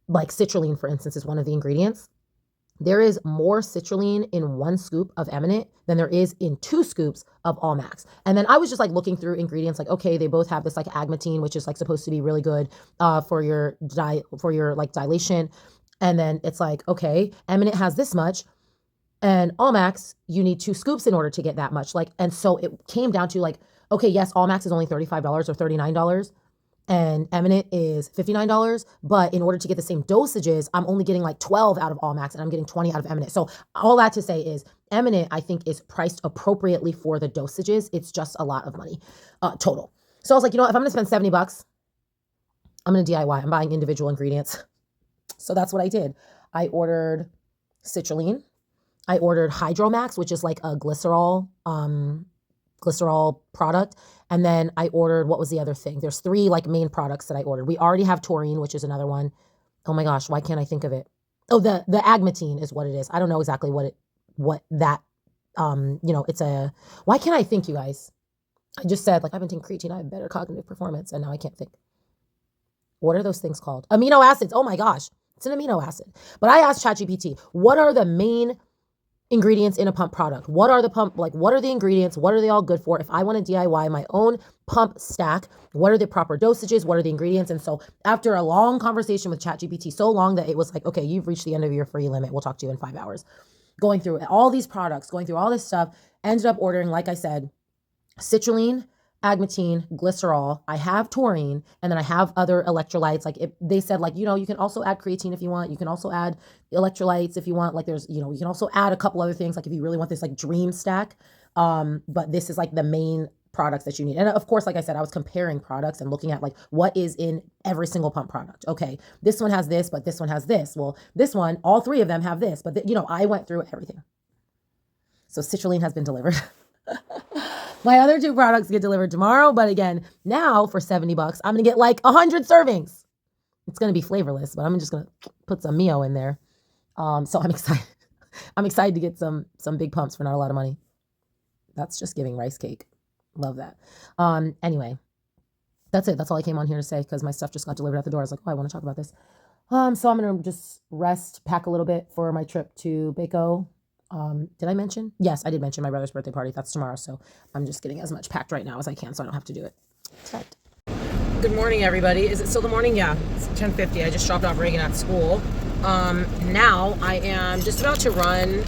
A: like citrulline, for instance, is one of the ingredients. There is more citrulline in 1 scoop of Eminent than there is in 2 scoops of All Max. And then I was just like looking through ingredients, like, okay, they both have this like agmatine, which is like supposed to be really good for your like dilation. And then it's like, okay, Eminent has this much and All Max, you need 2 scoops in order to get that much. Like, and so it came down to like, okay, yes, All Max is only $35 or $39. and Eminent is $59. But in order to get the same dosages, I'm only getting like 12 out of All Max, and I'm getting 20 out of Eminent. So all that to say is Eminent, I think, is priced appropriately for the dosages. It's just a lot of money total. So I was like, you know what? If I'm going to spend $70, I'm going to DIY. I'm buying individual ingredients. So that's what I did. I ordered citrulline. I ordered Hydromax, which is like a glycerol product. And then I ordered, what was the other thing? There's 3 like main products that I ordered. We already have taurine, which is another one. Oh my gosh, why can't I think of it? Oh, the agmatine is what it is. I don't know exactly what that, it's why can't I think, you guys? I just said, like, I've been taking creatine, I have better cognitive performance, and now I can't think. What are those things called? Amino acids. Oh my gosh, it's an amino acid. But I asked ChatGPT, what are the main ingredients in a pump product? What are the ingredients? What are they all good for? If I want to DIY my own pump stack, what are the proper dosages? What are the ingredients? And so after a long conversation with ChatGPT, so long that it was like, okay, you've reached the end of your free limit. We'll talk to you in 5 hours. Going through all these products, going through all this stuff, ended up ordering, like I said, citrulline, agmatine, glycerol. I have taurine, and then I have other electrolytes. Like they said, like, you can also add creatine if you want. You can also add electrolytes if you want. Like there's, you can also add a couple other things, like if you really want this like dream stack. But this is like the main products that you need. And of course, like I said, I was comparing products and looking at like what is in every single pump product. Okay, this one has this, but this one has this. Well, this one, all 3 of them have this, but I went through everything. So citrulline has been delivered. My other 2 products get delivered tomorrow, but again, now for $70, I'm going to get like 100 servings. It's going to be flavorless, but I'm just going to put some Mio in there. So I'm excited. I'm excited to get some big pumps for not a lot of money. That's just giving rice cake. Love that. Anyway, that's it. That's all I came on here to say, because my stuff just got delivered at the door. I was like, oh, I want to talk about this. So I'm going to just rest, pack a little bit for my trip to Baco. Did I mention? Yes, I did mention my brother's birthday party. That's tomorrow. So I'm just getting as much packed right now as I can, so I don't have to do it tonight. Good morning, everybody. Is it still the morning? Yeah, it's 10:50. I just dropped off Reagan at school. Now I am just about to run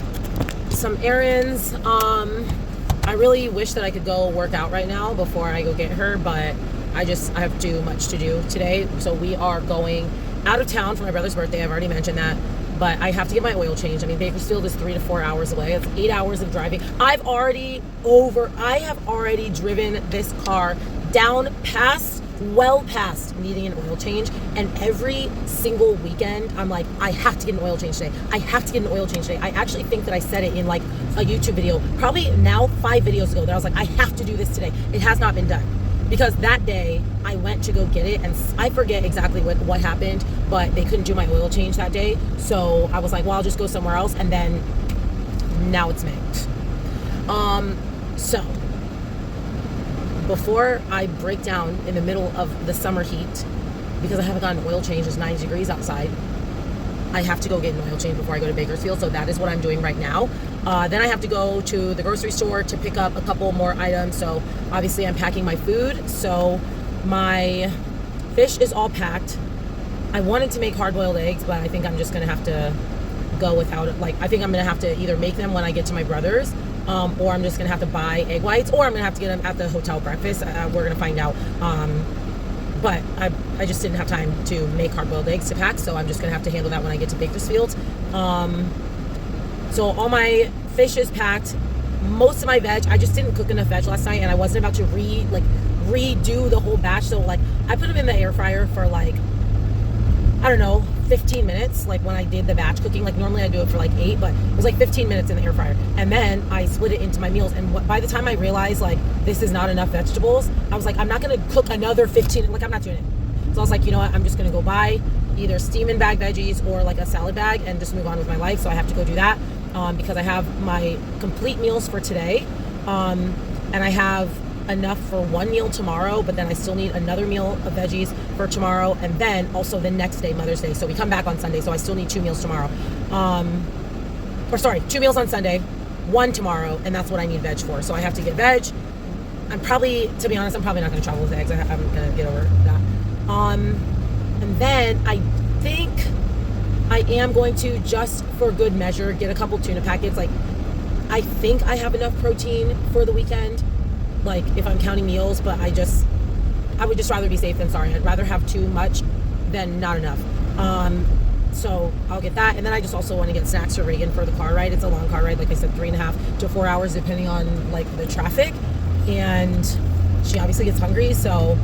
A: some errands. I really wish that I could go work out right now before I go get her, but I have too much to do today. So we are going out of town for my brother's birthday. I've already mentioned that. But I have to get my oil changed. I mean, Bakersfield is 3 to 4 hours away. It's 8 hours of driving. I have already driven this car down well past needing an oil change. And every single weekend, I'm like, I have to get an oil change today. I have to get an oil change today. I actually think that I said it in like a YouTube video, probably now 5 videos ago, that I was like, I have to do this today. It has not been done. Because that day I went to go get it, and I forget exactly what happened, but they couldn't do my oil change that day. So I was like, well, I'll just go somewhere else. And then now it's May. So before I break down in the middle of the summer heat, because I haven't gotten an oil change, it's 90 degrees outside, I have to go get an oil change before I go to Bakersfield. So that is what I'm doing right now. Then I have to go to the grocery store to pick up a couple more items. So obviously I'm packing my food. So my fish is all packed. I wanted to make hard-boiled eggs, but I think I'm just going to have to go without it. Like, I think I'm going to have to either make them when I get to my brother's, or I'm just going to have to buy egg whites, or I'm going to have to get them at the hotel breakfast. We're going to find out. But I just didn't have time to make hard-boiled eggs to pack, so I'm just going to have to handle that when I get to Bakersfield. So all my fish is packed. Most of my veg, I just didn't cook enough veg last night, and I wasn't about to redo the whole batch. So like I put them in the air fryer for like, I don't know, 15 minutes. Like when I did the batch cooking, like normally I do it for like 8, but it was like 15 minutes in the air fryer. And then I split it into my meals. And by the time I realized like this is not enough vegetables, I was like, I'm not going to cook another 15. Like I'm not doing it. So I was like, you know what? I'm just going to go buy either steam and bag veggies or like a salad bag and just move on with my life. So I have to go do that because I have my complete meals for today. And I have enough for one meal tomorrow, but then I still need another meal of veggies for tomorrow, and then also the next day, Mother's Day. So we come back on Sunday, so I still need 2 meals tomorrow. 2 meals on Sunday, 1 tomorrow, and that's what I need veg for. So I have to get veg. To be honest, I'm probably not going to travel with eggs. I'm going to get over that. And then I think I am going to, just for good measure, get a couple tuna packets. Like, I think I have enough protein for the weekend, like if I'm counting meals, but I would just rather be safe than sorry. I'd rather have too much than not enough. So I'll get that. And then I just also want to get snacks for Reagan for the car ride. It's a long car ride, like I said, 3.5 to 4 hours depending on like the traffic. And she obviously gets hungry, so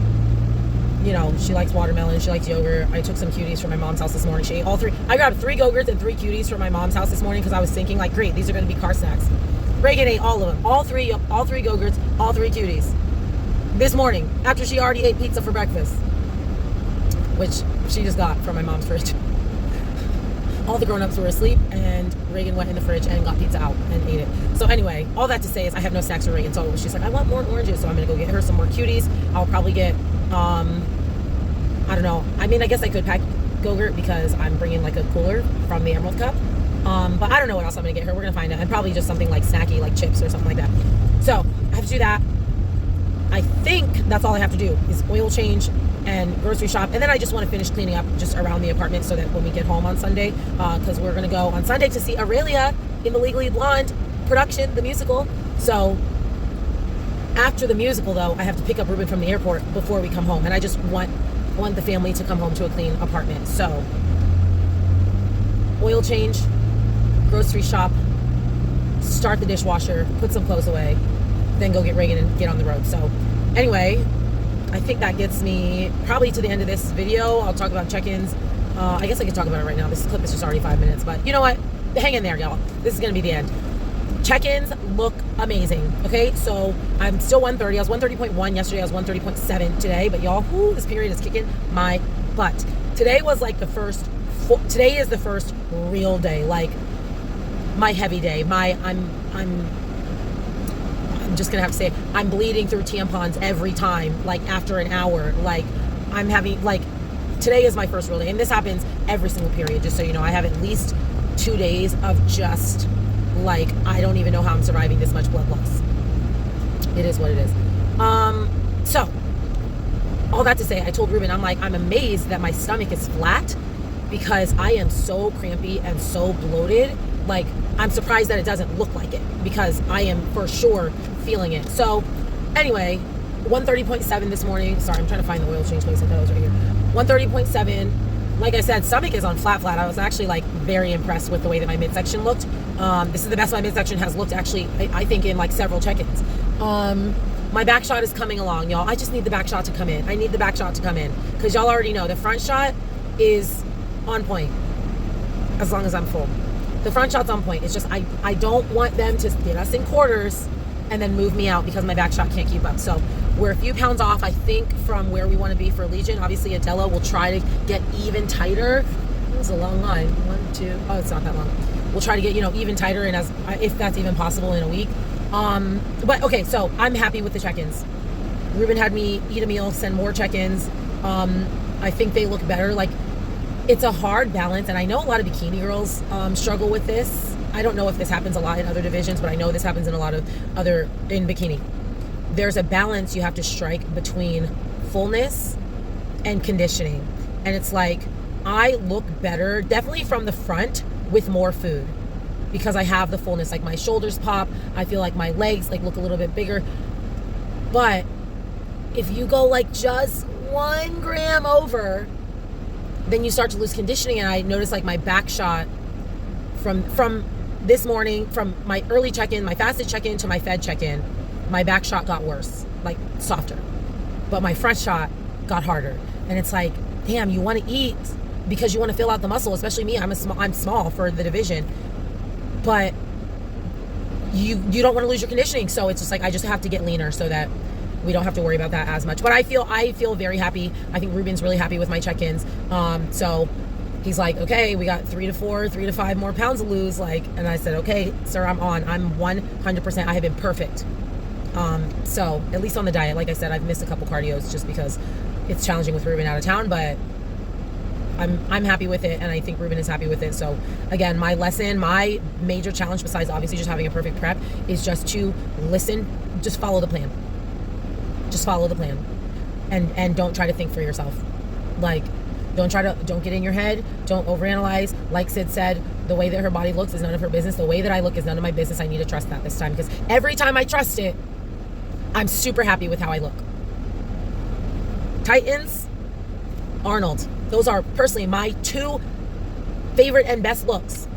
A: you know, she likes watermelon, she likes yogurt. I took some cuties from my mom's house this morning. She ate all 3. I grabbed 3 Go-Gurts and 3 cuties from my mom's house this morning because I was thinking like, great, these are going to be car snacks. Reagan ate all of them, all three Go-Gurts, all 3 cuties this morning after she already ate pizza for breakfast, which she just got from my mom's fridge. All the grown-ups were asleep and Reagan went in the fridge and got pizza out and ate it. So anyway, all that to say is I have no snacks for Reagan. So she's like, I want more oranges. So I'm going to go get her some more cuties. I'll probably get, I don't know. I mean, I guess I could pack Go-Gurt because I'm bringing like a cooler from the Emerald Cup. But I don't know what else I'm going to get her. We're going to find out. And probably just something like snacky, like chips or something like that. So I have to do that. I think that's all I have to do is oil change and grocery shop. And then I just want to finish cleaning up just around the apartment so that when we get home on Sunday, because we're going to go on Sunday to see Aurelia in the Legally Blonde production, the musical. So after the musical, though, I have to pick up Ruben from the airport before we come home. And I just want the family to come home to a clean apartment. So oil change, grocery shop, start the dishwasher, put some clothes away, then go get Reagan and get on the road. So anyway, I think that gets me probably to the end of this video. I'll talk about check-ins. I guess I could talk about it right now. This clip is just already 5 minutes, but you know what? Hang in there, y'all. This is going to be the end. Check-ins look amazing. Okay, so I'm still 130. I was 130.1 yesterday. I was 130.7 today. But y'all, this period is kicking my butt. Today was like the first. Today is the first real day. Like my heavy day. I'm just gonna have to say I'm bleeding through tampons every time, like after an hour. Like I'm having, like, today is my first real day, and this happens every single period, just so you know. I have at least 2 days of just like, I don't even know how I'm surviving this much blood loss. It is what it is. So all that to say, I told Ruben, I'm like, I'm amazed that my stomach is flat because I am so crampy and so bloated. Like, I'm surprised that it doesn't look like it because I am for sure feeling it. So anyway, 130.7 this morning. Sorry, I'm trying to find the oil change place. I thought it was right here. 130.7. Like I said, stomach is on flat. I was actually like very impressed with the way that my midsection looked. This is the best my midsection has looked, actually, I think, in like several check-ins. My back shot is coming along, y'all. I just need the back shot to come in. I need the back shot to come in because y'all already know the front shot is on point as long as I'm full. The front shot's on point. It's just I don't want them to get us in quarters and then move me out because my back shot can't keep up. So we're a few pounds off, I think, from where we want to be for Legion. Obviously, Adela will try to get even tighter. It was a long line. 1, 2. Oh, it's not that long. We'll try to get, even tighter, and if that's even possible in a week. But okay, so I'm happy with the check-ins. Ruben had me eat a meal, send more check-ins. I think they look better. Like, it's a hard balance, and I know a lot of bikini girls struggle with this. I don't know if this happens a lot in other divisions, but I know this happens in a lot of in bikini. There's a balance you have to strike between fullness and conditioning. And it's like, I look better, definitely from the front, with more food because I have the fullness. Like, my shoulders pop. I feel like my legs like look a little bit bigger. But if you go like just 1 gram over, then you start to lose conditioning. And I noticed like my back shot from this morning, from my early check-in, my fasted check-in to my fed check-in, my back shot got worse, like softer, but my front shot got harder. And it's like, damn, you want to eat because you want to fill out the muscle, especially me. I'm small for the division, but you don't want to lose your conditioning. So it's just like, I just have to get leaner so that we don't have to worry about that as much. But I feel very happy. I think Ruben's really happy with my check-ins. So he's like, okay, we got 3 to 5 more pounds to lose. Like, and I said, okay, sir, I'm 100%. I have been perfect. So at least on the diet, like I said, I've missed a couple cardios just because it's challenging with Ruben out of town, but I'm happy with it, and I think Ruben is happy with it. So again, my major challenge, besides obviously just having a perfect prep, is just to listen, just follow the plan. Just follow the plan, and don't try to think for yourself. Like, don't get in your head. Don't overanalyze. Like Sid said, the way that her body looks is none of her business. The way that I look is none of my business. I need to trust that this time, because every time I trust it, I'm super happy with how I look. Titans, Arnold. Those are personally my 2 favorite and best looks.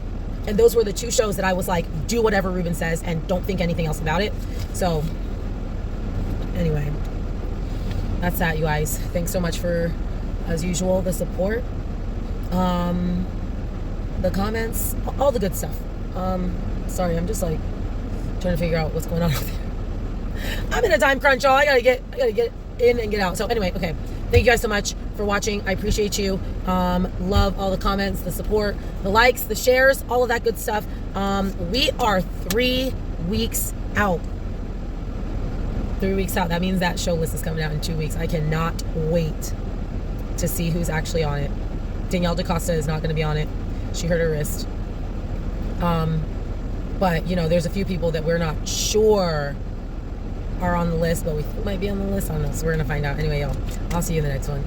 A: And those were the 2 shows that I was like, do whatever Ruben says and don't think anything else about it. So anyway, that's that, you guys. Thanks so much for, as usual, the support, the comments, all the good stuff. Sorry, I'm just like trying to figure out what's going on out there. I'm in a time crunch, y'all. I gotta get in and get out. So anyway, okay. Thank you guys so much for watching. I appreciate you. Love all the comments, the support, the likes, the shares, all of that good stuff. We are 3 weeks out. 3 weeks out. That means that show list is coming out in 2 weeks. I cannot wait to see who's actually on it. Danielle DaCosta is not going to be on it. She hurt her wrist. But, you know, there's a few people that we're not sure are on the list, but we might be on the list. I don't know. So we're going to find out. Anyway, y'all, I'll see you in the next one.